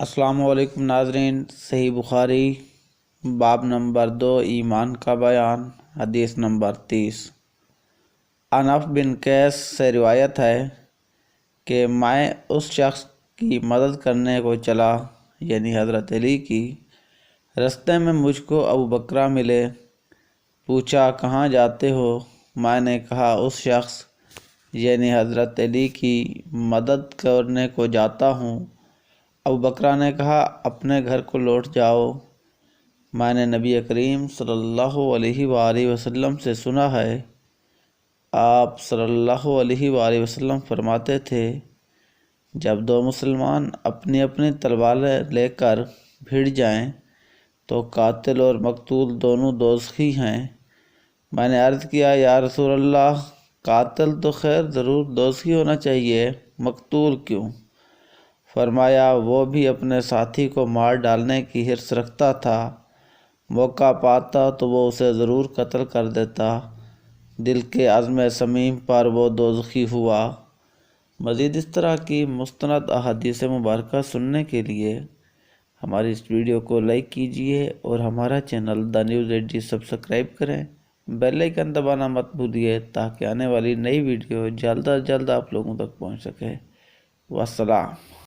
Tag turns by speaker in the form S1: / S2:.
S1: السلام علیکم ناظرین، صحیح بخاری باب نمبر 2 ایمان کا بیان، حدیث نمبر 30۔ انس بن قیس سے روایت ہے کہ میں اس شخص کی مدد کرنے کو چلا، یعنی حضرت علی کی۔ رستے میں مجھ کو ابو بکر ملے، پوچھا کہاں جاتے ہو؟ میں نے کہا اس شخص یعنی حضرت علی کی مدد کرنے کو جاتا ہوں۔ ابو بکر نے کہا اپنے گھر کو لوٹ جاؤ۔ میں نے نبی کریم صلی اللہ علیہ وآلہ وسلم سے سنا ہے، آپ صلی اللہ علیہ وآلہ وسلم فرماتے تھے جب دو مسلمان اپنی اپنی تلواریں لے کر بھیڑ جائیں تو قاتل اور مقتول دونوں دوزخی ہیں۔ میں نے عرض کیا یا رسول اللہ، قاتل تو خیر ضرور دوزخی ہونا چاہیے، مقتول کیوں؟ فرمایا وہ بھی اپنے ساتھی کو مار ڈالنے کی حرص رکھتا تھا، موقع پاتا تو وہ اسے ضرور قتل کر دیتا، دل کے عزم صمیم پر وہ دوزخی ہوا۔ مزید اس طرح کی مستند احادیث مبارکہ سننے کے لیے ہماری اس ویڈیو کو لائک کیجیے اور ہمارا channel the news ad subscribe کریں، بیل آئیکن دبانا مت بھولیے تاکہ آنے والی نئی ویڈیو جلد از جلد آپ لوگوں تک پہنچ سکے۔ والسلام۔